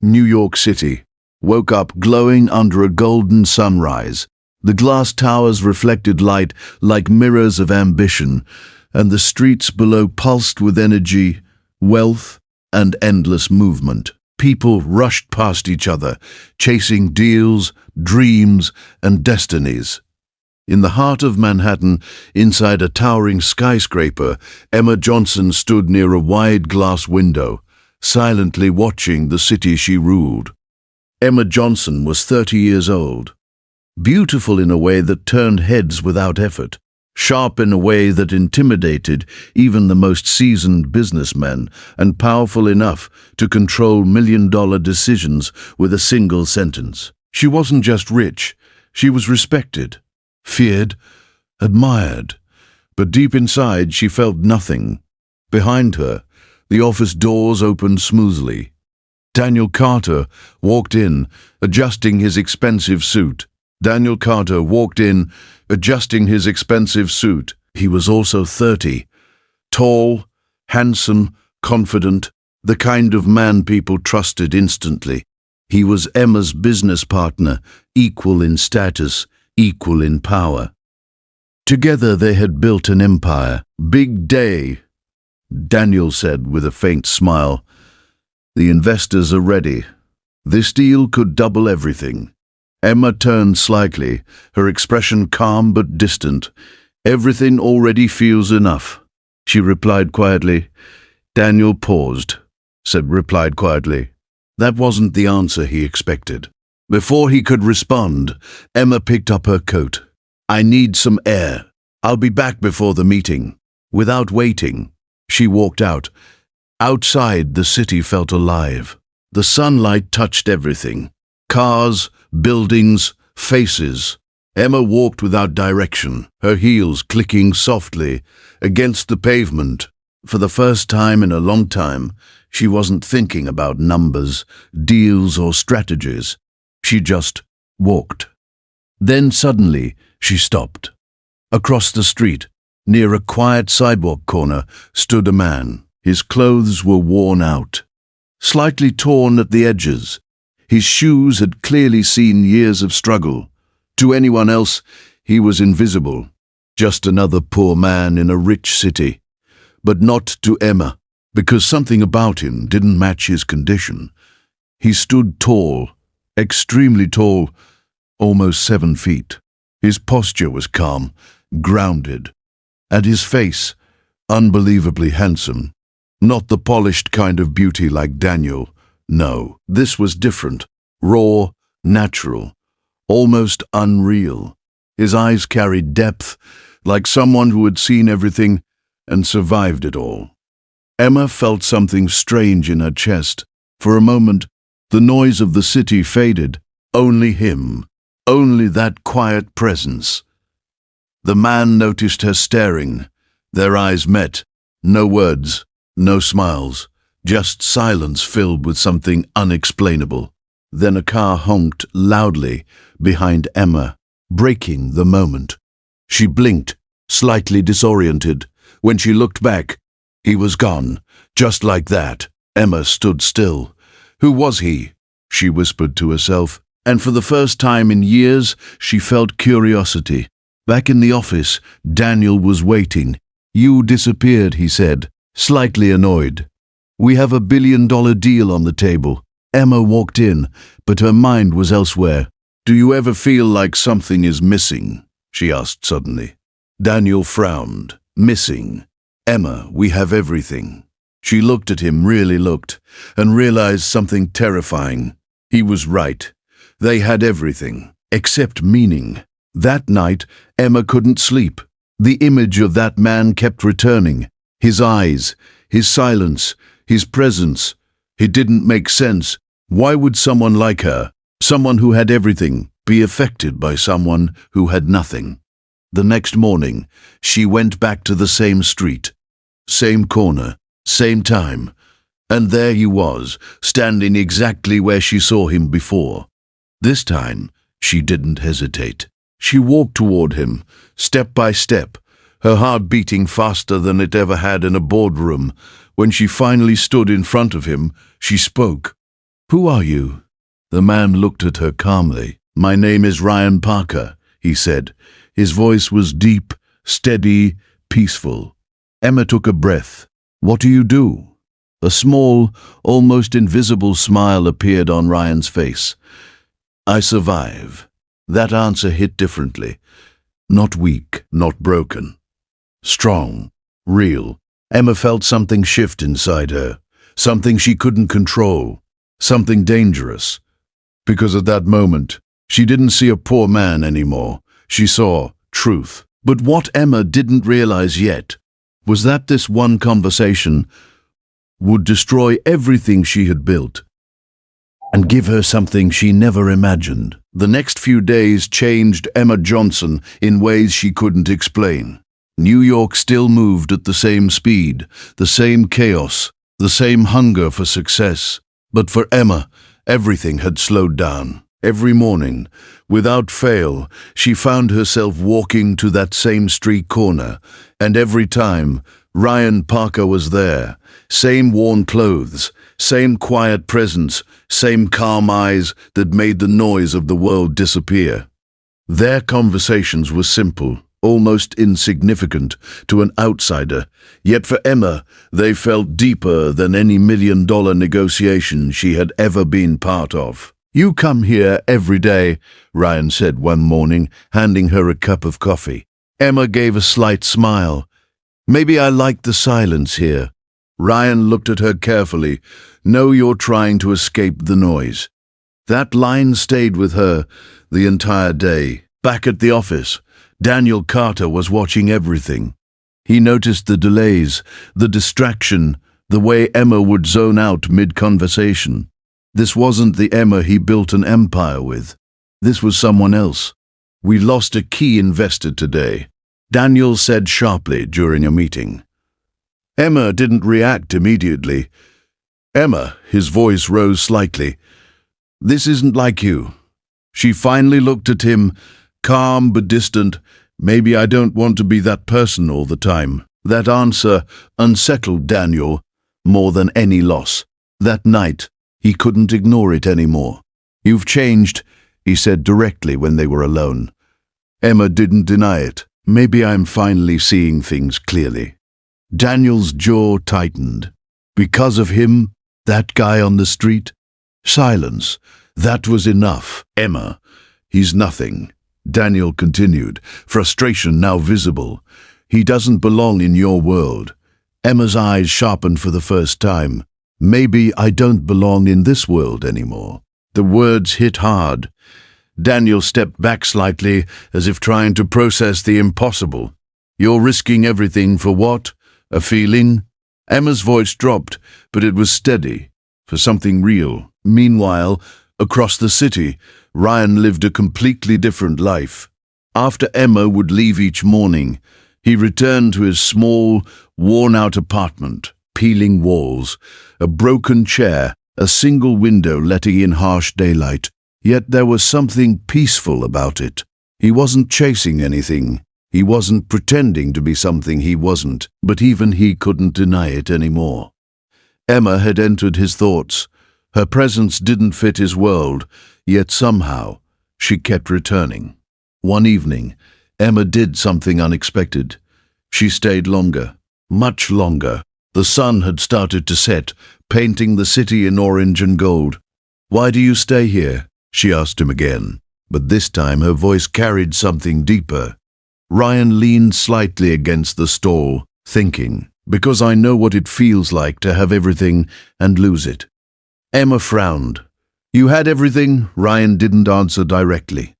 New York City, woke up glowing under a golden sunrise. The glass towers reflected light like mirrors of ambition, and the streets below pulsed with energy, wealth, and endless movement. People rushed past each other, chasing deals, dreams, and destinies. In the heart of Manhattan, inside a towering skyscraper, Emma Johnson stood near a wide glass window, silently watching the city she ruled. Emma Johnson was 30 years old, beautiful in a way that turned heads without effort, sharp in a way that intimidated even the most seasoned businessmen, and powerful enough to control million-dollar decisions with a single sentence. She wasn't just rich, she was respected, feared, admired, but deep inside she felt nothing. Behind her, the office doors opened smoothly. Daniel Carter walked in, adjusting his expensive suit. Daniel Carter walked in, adjusting his expensive suit. He was also 30. Tall, handsome, confident, the kind of man people trusted instantly. He was Emma's business partner, equal in status, equal in power. Together they had built an empire. Big day, Daniel said with a faint smile. The investors are ready. This deal could double everything. Emma turned slightly, her expression calm but distant. Everything already feels enough, she replied quietly. Daniel paused, replied quietly. That wasn't the answer he expected. Before he could respond, Emma picked up her coat. I need some air. I'll be back before the meeting. Without waiting, she walked out. Outside, the city felt alive. The sunlight touched everything. Cars, buildings, faces. Emma walked without direction, her heels clicking softly against the pavement. For the first time in a long time, she wasn't thinking about numbers, deals, or strategies. She just walked. Then suddenly, she stopped. Across the street, near a quiet sidewalk corner, stood a man. His clothes were worn out, slightly torn at the edges. His shoes had clearly seen years of struggle. To anyone else, he was invisible, just another poor man in a rich city. But not to Emma, because something about him didn't match his condition. He stood tall, extremely tall, almost 7 feet. His posture was calm, grounded, and his face unbelievably handsome. Not the polished kind of beauty like Daniel. No, this was different, raw, natural, almost unreal. His eyes carried depth, like someone who had seen everything and survived it all. Emma felt something strange in her chest. For a moment, the noise of the city faded. Only him, only that quiet presence. The man noticed her staring. Their eyes met. No words, no smiles, just silence filled with something unexplainable. Then a car honked loudly behind Emma, breaking the moment. She blinked, slightly disoriented. When she looked back, he was gone, just like that. Emma stood still. Who was he? She whispered to herself, and for the first time in years, she felt curiosity. Back in the office, Daniel was waiting. You disappeared, he said, slightly annoyed. We have $1 billion deal on the table. Emma walked in, but her mind was elsewhere. Do you ever feel like something is missing? She asked suddenly. Daniel frowned. Missing. Emma, we have everything. She looked at him, really looked, and realized something terrifying. He was right. They had everything, except meaning. That night, Emma couldn't sleep. The image of that man kept returning. His eyes, his silence, his presence. It didn't make sense. Why would someone like her, someone who had everything, be affected by someone who had nothing? The next morning, she went back to the same street, same corner, same time, and there he was, standing exactly where she saw him before. This time, she didn't hesitate. She walked toward him, step by step, her heart beating faster than it ever had in a boardroom. When she finally stood in front of him, she spoke. Who are you? The man looked at her calmly. My name is Ryan Parker, he said. His voice was deep, steady, peaceful. Emma took a breath. What do you do? A small, almost invisible smile appeared on Ryan's face. I survive. That answer hit differently. Not weak, not broken. Strong, real. Emma felt something shift inside her, something she couldn't control, something dangerous. Because at that moment, she didn't see a poor man anymore. She saw truth. But what Emma didn't realize yet was that this one conversation would destroy everything she had built and give her something she never imagined. The next few days changed Emma Johnson in ways she couldn't explain. New York still moved at the same speed, the same chaos, the same hunger for success. But for Emma, everything had slowed down. Every morning, without fail, she found herself walking to that same street corner, and every time, Ryan Parker was there. Same worn clothes, same quiet presence, same calm eyes that made the noise of the world disappear. Their conversations were simple, almost insignificant to an outsider, yet for Emma, they felt deeper than any million-dollar negotiation she had ever been part of. You come here every day, Ryan said one morning, handing her a cup of coffee. Emma gave a slight smile. Maybe I like the silence here. Ryan looked at her carefully. No, you're trying to escape the noise. That line stayed with her the entire day. Back at the office, Daniel Carter was watching everything. He noticed the delays, the distraction, the way Emma would zone out mid-conversation. This wasn't the Emma he built an empire with. This was someone else. We lost a key investor today, Daniel said sharply during a meeting. Emma didn't react immediately. Emma, his voice rose slightly. This isn't like you. She finally looked at him, calm but distant. Maybe I don't want to be that person all the time. That answer unsettled Daniel more than any loss. That night, he couldn't ignore it anymore. You've changed, he said directly when they were alone. Emma didn't deny it. Maybe I'm finally seeing things clearly. Daniel's jaw tightened. Because of him, that guy on the street? Silence. That was enough. Emma, he's nothing. Daniel continued, frustration now visible. He doesn't belong in your world. Emma's eyes sharpened for the first time. Maybe I don't belong in this world anymore. The words hit hard. Daniel stepped back slightly, as if trying to process the impossible. You're risking everything for what? A feeling? Emma's voice dropped, but it was steady, for something real. Meanwhile, across the city, Ryan lived a completely different life. After Emma would leave each morning, he returned to his small, worn-out apartment. Peeling walls, a broken chair, a single window letting in harsh daylight. Yet there was something peaceful about it. He wasn't chasing anything. He wasn't pretending to be something he wasn't, but even he couldn't deny it anymore. Emma had entered his thoughts. Her presence didn't fit his world, yet somehow she kept returning. One evening, Emma did something unexpected. She stayed longer, much longer. The sun had started to set, painting the city in orange and gold. Why do you stay here? She asked him again, but this time her voice carried something deeper. Ryan leaned slightly against the stall, thinking, because I know what it feels like to have everything and lose it. Emma frowned. You had everything? Ryan didn't answer directly.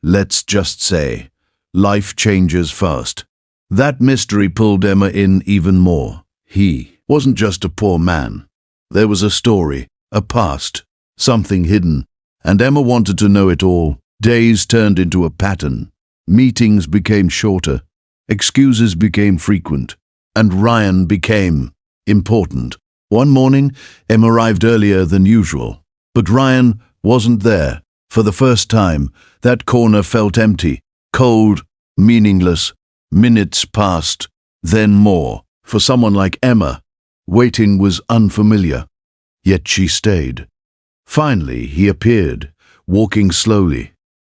Let's just say, life changes fast. That mystery pulled Emma in even more. He wasn't just a poor man. There was a story, a past, something hidden, and Emma wanted to know it all. Days turned into a pattern. Meetings became shorter. Excuses became frequent. And Ryan became important. One morning, Emma arrived earlier than usual. But Ryan wasn't there. For the first time, that corner felt empty, cold, meaningless. Minutes passed, then more. For someone like Emma, waiting was unfamiliar, yet she stayed. Finally, he appeared, walking slowly.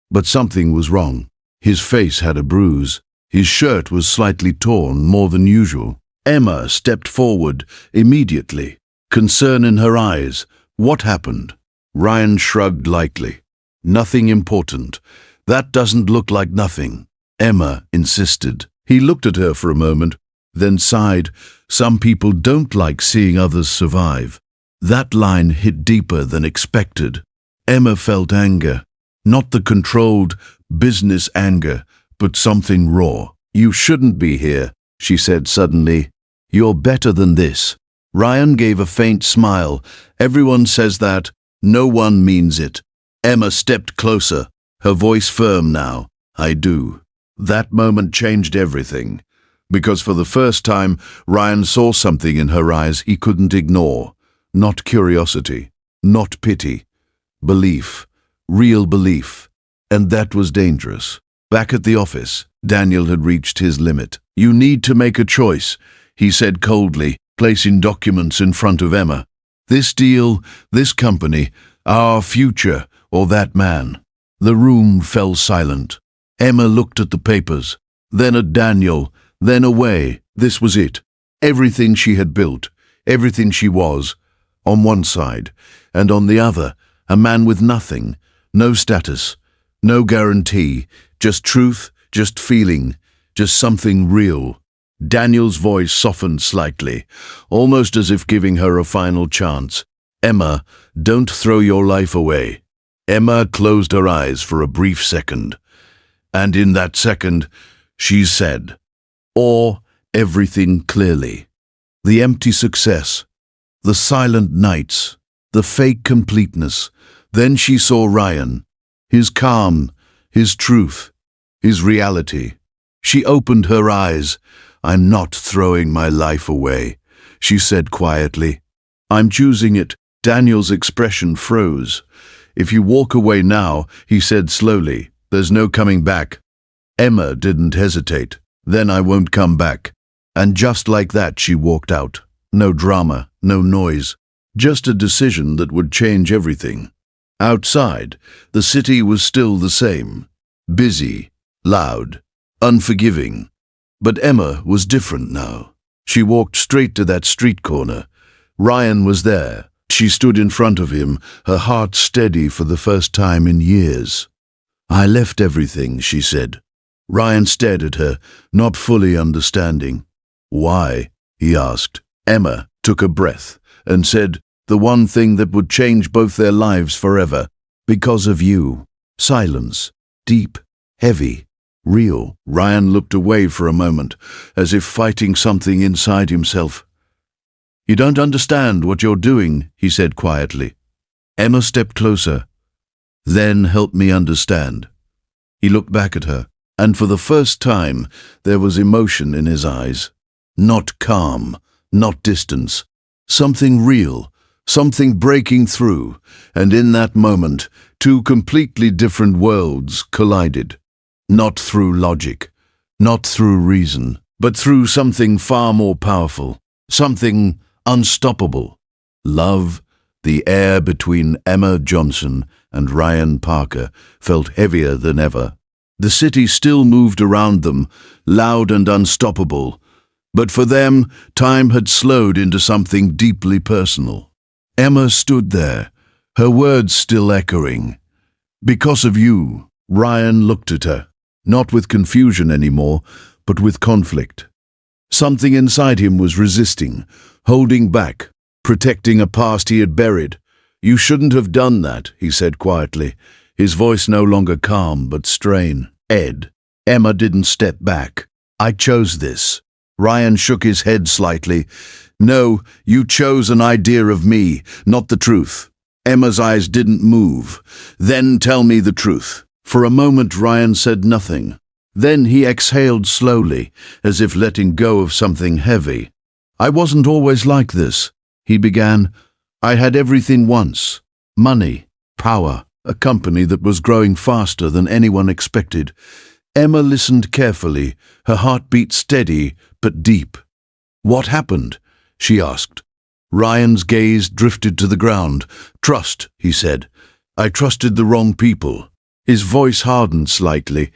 But something was wrong. His face had a bruise. His shirt was slightly torn, more than usual. Emma stepped forward immediately, concern in her eyes. What happened? Ryan shrugged lightly. Nothing important. That doesn't look like nothing. Emma insisted. He looked at her for a moment, then sighed. Some people don't like seeing others survive. That line hit deeper than expected. Emma felt anger. Not the controlled business anger, but something raw. You shouldn't be here, she said suddenly. You're better than this. Ryan gave a faint smile. Everyone says that. No one means it. Emma stepped closer, her voice firm now. I do. That moment changed everything. Because for the first time, Ryan saw something in her eyes he couldn't ignore. Not curiosity, not pity. Belief. Real belief. And that was dangerous. Back at the office, Daniel had reached his limit. You need to make a choice, he said coldly, placing documents in front of Emma. This deal, this company, our future, or that man. The room fell silent. Emma looked at the papers, then at Daniel, then away. This was it. Everything she had built, everything she was, on one side, and on the other, a man with nothing, no status, no guarantee, just truth, just feeling, just something real. Daniel's voice softened slightly, almost as if giving her a final chance. Emma, don't throw your life away. Emma closed her eyes for a brief second. And in that second, she said, or everything clearly. The empty success, the silent nights, the fake completeness. Then she saw Ryan, his calm, his truth, his reality. She opened her eyes. I'm not throwing my life away, she said quietly. I'm choosing it. Daniel's expression froze. If you walk away now, he said slowly, there's no coming back. Emma didn't hesitate. Then I won't come back. And just like that, she walked out. No drama, no noise, just a decision that would change everything. Outside, the city was still the same. Busy, loud, unforgiving. But Emma was different now. She walked straight to that street corner. Ryan was there. She stood in front of him, her heart steady for the first time in years. I left everything, she said. Ryan stared at her, not fully understanding. Why? He asked. Emma took a breath and said, the one thing that would change both their lives forever. Because of you. Silence. Deep. Heavy. Real. Ryan looked away for a moment, as if fighting something inside himself. You don't understand what you're doing, he said quietly. Emma stepped closer. Then help me understand. He looked back at her, and for the first time there was emotion in his eyes. Not calm, not distance. Something real, something breaking through, and in that moment, two completely different worlds collided. Not through logic, not through reason, but through something far more powerful, something unstoppable. Love. The air between Emma Johnson and Ryan Parker felt heavier than ever. The city still moved around them, loud and unstoppable, but for them, time had slowed into something deeply personal. Emma stood there, her words still echoing. Because of you. Ryan looked at her, not with confusion anymore, but with conflict. Something inside him was resisting, holding back, protecting a past he had buried. You shouldn't have done that, he said quietly, his voice no longer calm but strained. Ed. Emma didn't step back. I chose this. Ryan shook his head slightly. No, you chose an idea of me, not the truth. Emma's eyes didn't move. Then tell me the truth. For a moment Ryan said nothing. Then he exhaled slowly, as if letting go of something heavy. I wasn't always like this, he began. I had everything once. Money, power, a company that was growing faster than anyone expected. Emma listened carefully, her heartbeat steady but deep. What happened? She asked. Ryan's gaze drifted to the ground. "Trust," he said. "I trusted the wrong people." His voice hardened slightly.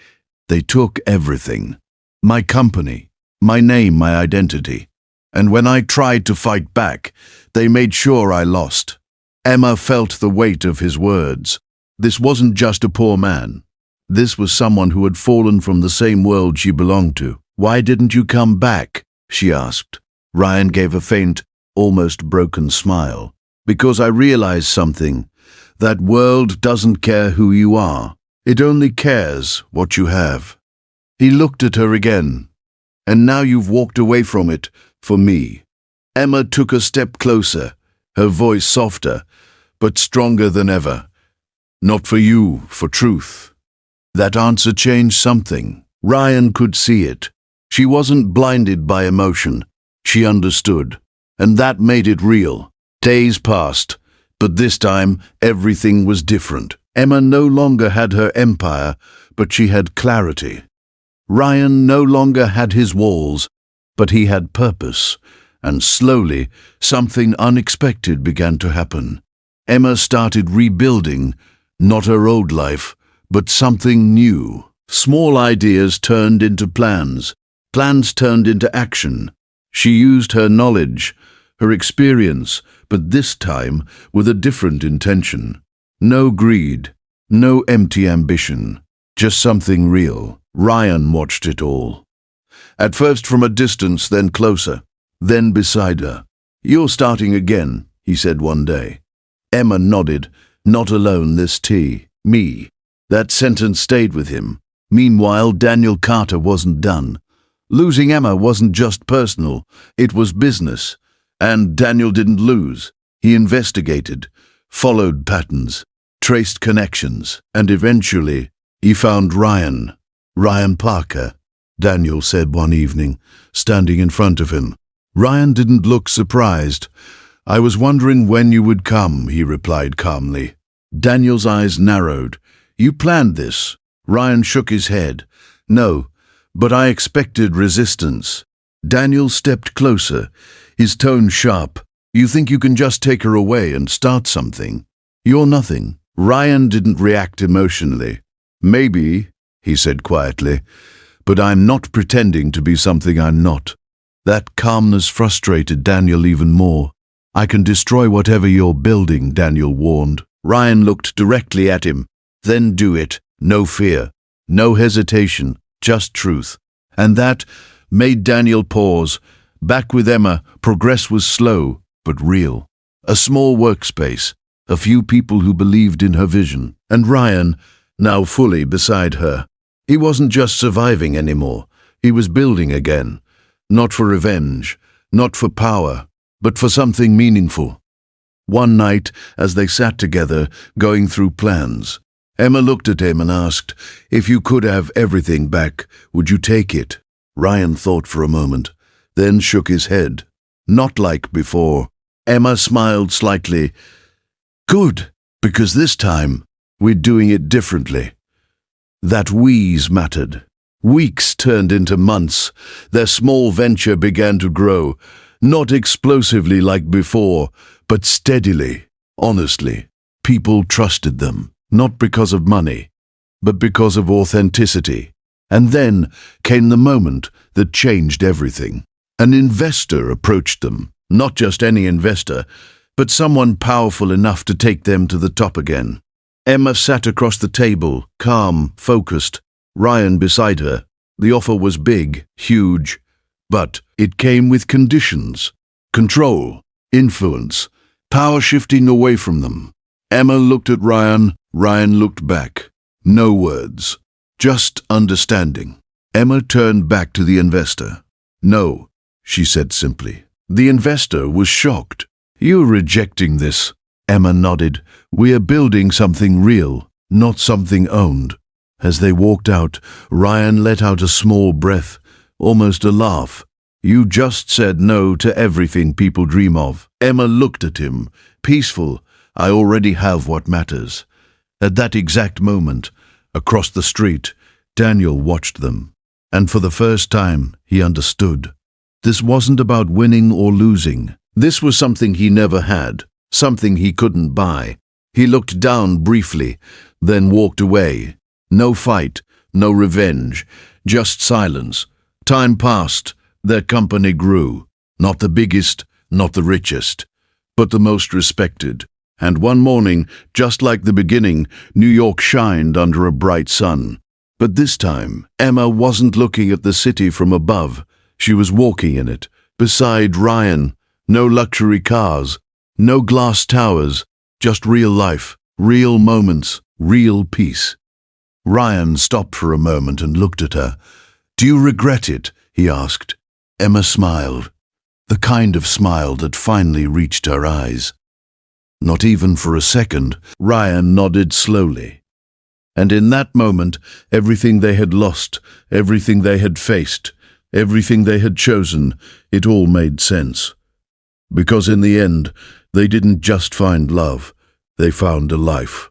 "They took everything. My company, my name, my identity. And when I tried to fight back, they made sure I lost." Emma felt the weight of his words. This wasn't just a poor man. This was someone who had fallen from the same world she belonged to. "Why didn't you come back?" she asked. Ryan gave a faint, almost broken smile. "Because I realized something. That world doesn't care who you are. It only cares what you have." He looked at her again. "And now you've walked away from it, for me." Emma took a step closer, her voice softer, but stronger than ever. "Not for you, for truth." That answer changed something. Ryan could see it. She wasn't blinded by emotion. She understood. And that made it real. Days passed, but this time everything was different. Emma no longer had her empire, but she had clarity. Ryan no longer had his walls, but he had purpose. And slowly, something unexpected began to happen. Emma started rebuilding, not her old life, but something new. Small ideas turned into plans. Plans turned into action. She used her knowledge, her experience, but this time with a different intention. No greed, no empty ambition, just something real. Ryan watched it all. At first from a distance, then closer, then beside her. "You're starting again," he said one day. Emma nodded. "Not alone this tea. Me." That sentence stayed with him. Meanwhile, Daniel Carter wasn't done. Losing Emma wasn't just personal, it was business. And Daniel didn't lose. He investigated, followed patterns, traced connections, and eventually he found Ryan. "Ryan Parker," Daniel said one evening, standing in front of him. Ryan didn't look surprised. "I was wondering when you would come," he replied calmly. Daniel's eyes narrowed. "You planned this?" Ryan shook his head. "No, but I expected resistance." Daniel stepped closer, his tone sharp. "You think you can just take her away and start something? You're nothing." Ryan didn't react emotionally. "Maybe," he said quietly, "but I'm not pretending to be something I'm not." That calmness frustrated Daniel even more. "I can destroy whatever you're building," Daniel warned. Ryan looked directly at him. "Then do it. No fear, no hesitation, just truth." And that made Daniel pause. Back with Emma, progress was slow, but real. A small workspace, a few people who believed in her vision. And Ryan, now fully beside her. He wasn't just surviving anymore. He was building again. Not for revenge, not for power, but for something meaningful. One night, as they sat together, going through plans, Emma looked at him and asked, "If you could have everything back, would you take it?" Ryan thought for a moment, then shook his head. "Not like before." Emma smiled slightly. "Good, because this time, we're doing it differently." That wheeze mattered. Weeks turned into months. Their small venture began to grow, not explosively like before, but steadily, honestly. People trusted them. Not because of money, but because of authenticity. And then came the moment that changed everything. An investor approached them, not just any investor, but someone powerful enough to take them to the top again. Emma sat across the table, calm, focused, Ryan beside her. The offer was big, huge, but it came with conditions. Control, influence, power shifting away from them. Emma looked at Ryan. Ryan looked back. No words, just understanding. Emma turned back to the investor. "No," she said simply. The investor was shocked. "You're rejecting this." Emma nodded. "We are building something real, not something owned." As they walked out, Ryan let out a small breath, almost a laugh. "You just said no to everything people dream of." Emma looked at him, peaceful. "I already have what matters." At that exact moment, across the street, Daniel watched them. And for the first time, he understood. This wasn't about winning or losing. This was something he never had, something he couldn't buy. He looked down briefly, then walked away. No fight, no revenge, just silence. Time passed, their company grew. Not the biggest, not the richest, but the most respected. And one morning, just like the beginning, New York shined under a bright sun. But this time, Emma wasn't looking at the city from above. She was walking in it, beside Ryan. No luxury cars, no glass towers, just real life, real moments, real peace. Ryan stopped for a moment and looked at her. "Do you regret it?" he asked. Emma smiled, the kind of smile that finally reached her eyes. Not even for a second. Ryan nodded slowly. And in that moment, everything they had lost, everything they had faced, everything they had chosen, it all made sense. Because in the end, they didn't just find love, they found a life.